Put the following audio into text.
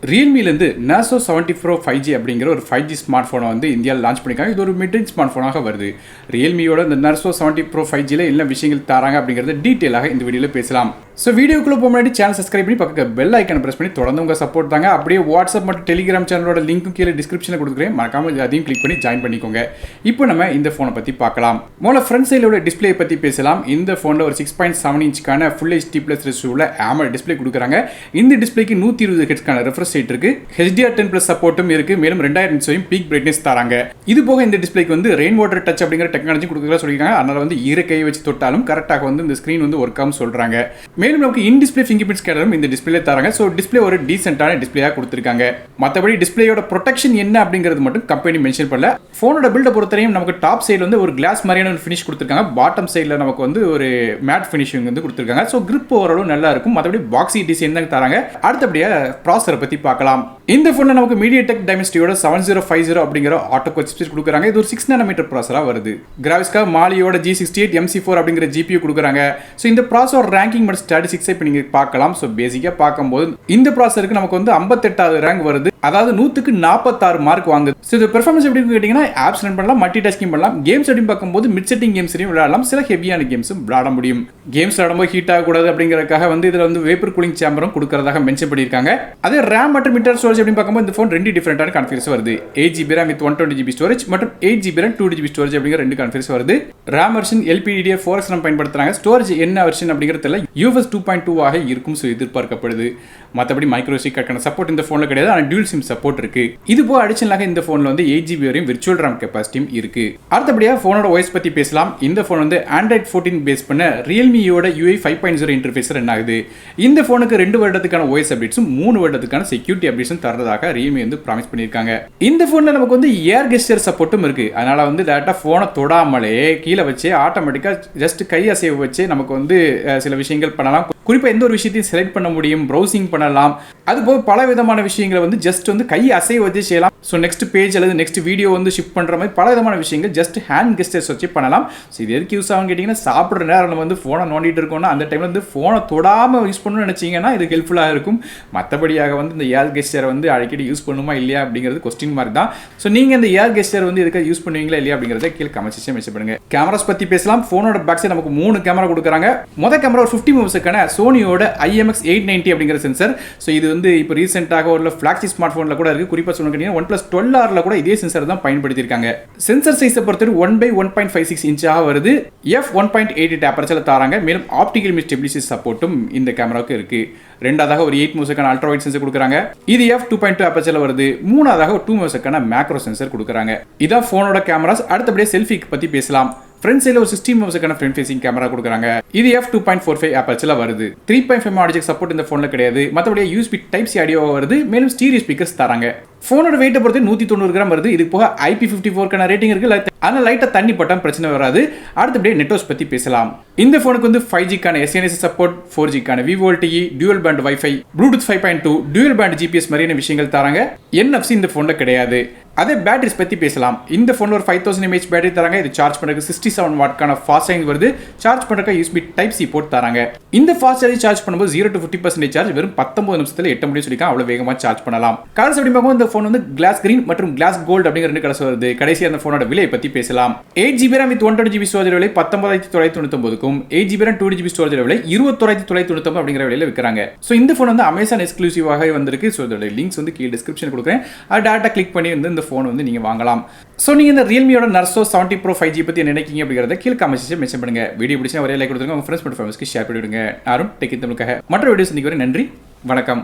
Realme Narzo 70 Pro 5G அப்படிங்கிற ஒரு 5G smart ஃபோனை இந்தியாவில் லான்ச் பண்ணிருக்காங்க. இது ஒரு மிட்-ரேஞ்ச் ஸ்மார்ட் ஃபோனாக வருது. Realmeயோட இந்த Narzo 70 Pro 5Gல என்ன விஷயங்கள் தராங்க அப்படிங்கறத டீடைலாக இந்த வீடியோல பேசலாம். சோ வீடியோக்குள்ள போக முன்னாடி சேனல் சப்ஸ்கிரைப் பண்ணி பக்கத்துல பெல் ஐகானை பிரஸ் பண்ணி தொடர்ந்து உங்க சப்போர்ட் தாங்க. அப்படியே வாட்ஸ்அப் மற்றும் டெலிகிராம் சேனலோட லிங்க்கும் கீழே டிஸ்கிரிப்ஷன்ல கொடுக்குறேன். மறக்காம அதையும் கிளிக் பண்ணி ஜாயின் பண்ணிக்கோங்க. இப்போ நம்ம இந்த ஃபோனை பத்தி பார்க்கலாம். முதல்ல ஃப்ரண்ட் சைடுல டிஸ்ப்ளே பத்தி பேசலாம். இந்த ஃபோன்ல ஒரு 6.7 இன்ச்க்கான Full HD+ ரெசல்யூஷன்ல AMOLED டிஸ்ப்ளே கொடுக்குறாங்க. இந்த டிஸ்ப்ளேக்கு 120 ஹெர்ட்ஸ்க்கான ரெஃப்ரெஷ் ரேட் இருக்கு. HDR10+ சப்போர்ட்டும் இருக்கு. மேலும் 2000 நிட்ஸ் வரையும் பீக் பிரைட்னஸ் தராங்க. இது போக இந்த டிஸ்ப்ளேக்கு ரெயின் வாட்டர் டச் அப்படிங்கிற டெக்னாலஜி கொடுக்கறதா சொல்லிருக்காங்க. அதனால ஈரக்கையை வச்சு தொட்டாலும் கரெக்டாக இந்த ஸ்கிரீன் ஒர்க் ஆகும் சொல்றாங்க. மேலும் நமக்கு இன் டிஸ்ப்ளே ஃபிங்கர்பிரிண்ட் ஸ்கேனரும் இந்த டிஸ்ப்ளேல தராங்க. சோ டிஸ்ப்ளே ஒரு டீசென்ட்டான டிஸ்ப்ளேயா கொடுத்திருக்காங்க. மத்தபடி டிஸ்ப்ளேயோட ப்ரொடெக்ஷன் என்ன அப்படிங்கிறது மட்டும் கம்பெனி மென்ஷன் பண்ணல. போனோட பில்ட பொறுத்தவரையும் நமக்கு டாப் சைடுல ஒரு கிளாஸ் மாதிரியான ஒரு ஃபினிஷ் கொடுத்திருக்காங்க. பாட்டம் சைடுல நமக்கு ஒரு மேட் ஃபினிஷிங் கொடுத்திருக்காங்க. சோ கிரிப் ஓரளவு நல்லா இருக்கும். மத்தபடி பாக்ஸி டிசைன் தான் தராங்க. அடுத்தபடியா ப்ராசஸரை பத்தி பார்க்கலாம். இந்த போன்ல நமக்கு MediaTek Dimensity-யோட 7050 அப்படிங்கிற ஆட்டோ கோர் சிப்செட் கொடுக்குறாங்க. இது ஒரு 6 nm ப்ராசஸரா வருது. கிராஃபிக்ஸ்கா Mali-யோட G68 MC4 அப்படிங்கிற GPU கொடுக்குறாங்க. சோ இந்த ப்ராசஸர் ரேங்கிங் மற்றும் ஸ்டாட்டிஸ்டிக்ஸ் இப்போ நீங்க பார்க்கலாம். சோ பேசிக்கா பார்க்கும்போது இந்த ப்ராசஸருக்கு நமக்கு 58வது ரேங்க் வருது. அதாவது 100க்கு 46 மார்க் வாங்குது. சோ இது பெர்ஃபார்மன்ஸ் எப்படி கேட்டீங்கன்னா ஆப்ஸ் ரன் பண்ணலாம், மல்டி டாஸ்கிங் பண்ணலாம். கேம்ஸ் அப்படின்னு பார்க்கும்போது மிட் செட்டிங் கேம்ஸ்லையும் விளையாடலாம். சில ஹெவியான கேம்ஸும் விளையாட முடியும். கேம்ஸ் விளையாடும்போது ஹீட் ஆகக்கூடாது அப்படிங்கறதுக்காக இதுல வேப்பர் கூலிங் சேம்பரும் கொடுக்கறதாக மென்ஷன் பண்ணிருக்காங்க. அதே ரேம் மற்றும் இன்டர்னல் ஸ்டோரேஜ் அப்படின்னு பார்க்கும்போது இந்த ஃபோன் ரெண்டு டிஃபரெண்டான கான்ஃபிகரேஷன் வருது. 8GB RAM with 120GB storage மற்றும் 8GB RAM 2GB ஸ்டோரேஜ் அப்படிங்கிற ரெண்டு கான்ஃபிகரேஷன் வருது. RAM வெர்ஷன் LPDDR4X RAM பயன்படுத்துறாங்க. ஸ்டோரேஜ் என்ன வெர்ஷன் அப்படிங்கறதுல UFS 2.2 ஆக இருக்கும் எதிர்பார்க்கப்படுது. மற்றபடி மைக்ரோ SD கார்டுக்கான சப்போர்ட் இந்த ஃபோன்ல கிடையாது. ஆனால் டியூல் சிம் சப்போர்ட் இருக்கு. இது போக அடிஷனலாக இந்த ஃபோன்ல 8GB வரையும் விர்ச்சுவல் RAM கெபாசிட்டியும் இருக்கு. அடுத்தபடியாக ஃபோனோட OS பத்தி பேசலாம். இந்த ஃபோன் Android 14 பேஸ் பண்ண Realmeயோட UI 5.0 இன்டர்ஃபேஸ் ரன் ஆகுது. இந்த ஃபோனுக்கு 2 வருடத்துக்கான OS அப்டேட்ஸும் 3 வருடத்துக்கான செக்யூரிட்டி அப்டேட்ஸும் தரதாக Realme ப்ராமிஸ் பண்ணியிருக்காங்க. இந்த ஃபோன்ல நமக்கு ஏர் கெஸ்டர் சப்போர்ட்டும் இருக்கு. அதனால டேரக்டா ஃபோனை தொடாமலே கீழே வச்சு ஆட்டோமேட்டிக்கா ஜஸ்ட் கை அசைவு வச்சு நமக்கு சில விஷயங்கள் பண்ணலாம். குறிப்பா எந்த ஒரு விஷயத்தையும் செலக்ட் பண்ண முடியும், ப்ரௌசிங் பண்ணலாம். அது போக பல விதமான விஷயங்களை ஜஸ்ட் கை அசைவு வச்சு செய்யலாம். ஸோ நெக்ஸ்ட் பேஜ் அல்லது நெக்ஸ்ட் வீடியோ ஷிஃப்ட் பண்ற மாதிரி பல விதமான விஷயங்கள் ஜஸ்ட் ஹேண்ட் கெஸ்டர்ஸ் வச்சு பண்ணலாம். ஸோ இது எதுக்கு யூஸ் ஆகும் கேட்டீங்கன்னா, சாப்பிட்ற நேரம் நம்ம ஃபோனை நோண்டிட்டு இருக்கோம்னா அந்த டைம்ல ஃபோனை தொடாம யூஸ் பண்ணணும்னு நினைச்சீங்கன்னா இது ஹெல்ப்ஃபுல்லாக இருக்கும். மற்றபடியாக இந்த ஏர் கெஸ்டர் அடிக்கடி யூஸ் பண்ணுமா இல்லையா அப்படிங்கிறது கொஸ்டின் மார்க் தான். ஸோ நீங்க இந்த ஏர் கெஸ்டர் எதுக்காக யூஸ் பண்ணுவீங்களா இல்லையா அப்படிங்கிறத கீழே கமெண்ட் செக்ஷன் மென்ஷன் பண்ணுங்க. கேமராஸ் பத்தி பேசலாம். ஃபோனோட பேக் சைடு நமக்கு 3 கேமரா கொடுக்குறாங்க. முதல் கேமரா ஒரு 50 மெகாபிக்சலுக்கான Sonyயோட IMX890 அப்படிங்கிற சென்சர். ஸோ இது இப்போ ரீசெண்டாக ஒரு ஃபிளாக்ஷிப் ஸ்மார்ட் ஃபோன்ல கூட இருக்கு. குறிப்பாக சொல்லணும் OnePlus 12R கூட இதே சென்சர் தான் பயன்படுத்தியிருக்காங்க. சென்சர் சைஸை பொறுத்தவரை 1/1.56 இன்ச்சாக வருது. f1.88 அபர்ச்சர்ல தராங்க. மேலும் ஆப்டிகல் இமேஜ் ஸ்டெபிலிட்டி சப்போர்ட்டும் இந்த கேமராவுக்கு இருக்கு. ரெண்டாவதாக ஒரு 8 மெகாபிக்சலுக்கான அல்ட்ரா வைட் சென்சர் கொடுக்குறாங்க. இது f2.2 அபர்ச்சர்ல வருது. மூணாவதாக ஒரு 2 மெகாபிக்சலுக்கான மேக்ரோ சென்சர் கொடுக்குறாங்க. இதான் ஃபோனோட கேமராஸ். அடுத்தபடியே செல்ஃபிக்கு பத்தி பேசலாம். ஃப்ரண்ட் சைடுல ஒரு 16 மெகாபிக்சலுக்கான ஃப்ரண்ட் ஃபேசிங் கேமரா கொடுக்குறாங்க. இது f2.45 அபர்ச்சர்ல வருது. 3.5 ஆடியோ ஜாக் சப்போர்ட் இந்த ஃபோன்ல கிடையாது. மற்றபடி USB Type-C ஆடியோ வருது. மேலும் ஸ்டீரியோ ஸ்பீக்கர்ஸ் தராங்க. ஃபோனோட வெயிட்டை பொறுத்து 190 கிராம் வருது. இது போக IP54 ரேட்டிங் இருக்கு. அதனால லைட்டா தண்ணி பட்டா பிரச்சனை வராது. அடுத்தபடியே நெட்வொர்க்ஸ் பத்தி பேசலாம். இந்த ஃபோனுக்கு 5G-க்கான SNSS சப்போர்ட், 4G-க்கான VoLTE, dual band Wi-Fi, Bluetooth 5.2, dual band GPS மாதிரியான விஷயங்கள் தராங்க. NFC இந்த ஃபோன்ல கிடையாது. அதே பேட்டரிஸ் பத்தி பேசலாம். இந்த ஃபோன்ல ஒரு 5000 mAh பேட்டரி தராங்க. இது சார்ஜ் பண்றதுக்கு 67 வாட்க்கான ஃபாஸ்ட் சார்ஜிங் வருது. சார்ஜ் பண்றதுக்கு USB Type-C போர்ட் தராங்க. இந்த ஃபாஸ்ட் சார்ஜ் பண்ணும்போது 0 to 50% சார்ஜ் வெறும் 19 நிமிஷத்துல எட்ட முடியும் சொல்லிருக்காங்க. அவ்வளவு வேகமா சார்ஜ் பண்ணலாம். கலர்ஸ் அப்படி பார்க்கும்போது இந்த ஃபோன் கிளாஸ் கிரீன் மற்றும் கிளாஸ் கோல்ட் அப்படிங்கிற ரெண்டு கலர்ஸ் வருது. கடைசி அந்த ஃபோனோட விலையை பத்தி பேசலாம். 8GB RAM with 120GB storage விலை 19999க்கும் 8GB RAM 2GB ஸ்டோரேஜ் விலை 21999 அப்படிங்கிற விலையில விற்கிறாங்க. சோ இந்த ஃபோன் அமேசான் எக்ஸ்க்ளூசிவாக வந்திருக்கு. சோ இதோட லிங்க்ஸ் கீழே டிஸ்கிரிப்ஷன் கொடுக்குறேன். அதை டேரக்டா கிளிக் பண்ணி இந்த ஃபோன் நீங்க வாங்கலாம். சோ நீங்க இந்த Realmeயோட Narzo 70 Pro 5G பத்தி என்ன நினைக்கிறீங்க அப்படிங்கறத கீழே கமெண்ட் செக்ஷன்ல மென்ஷன் பண்ணுங்க. வீடியோ பிடிச்சா ஒரே லைக் கொடுத்துருங்க. உங்க ஃப்ரெண்ட்ஸ் மற்றும் ஃபேமிலிக்கு ஷேர் பண்ணிவிடுங்க. யாரும் டெக் தமிழுக்காக மற்ற வீடியோ சந்திக்க வரை நன்றி, வணக்கம்.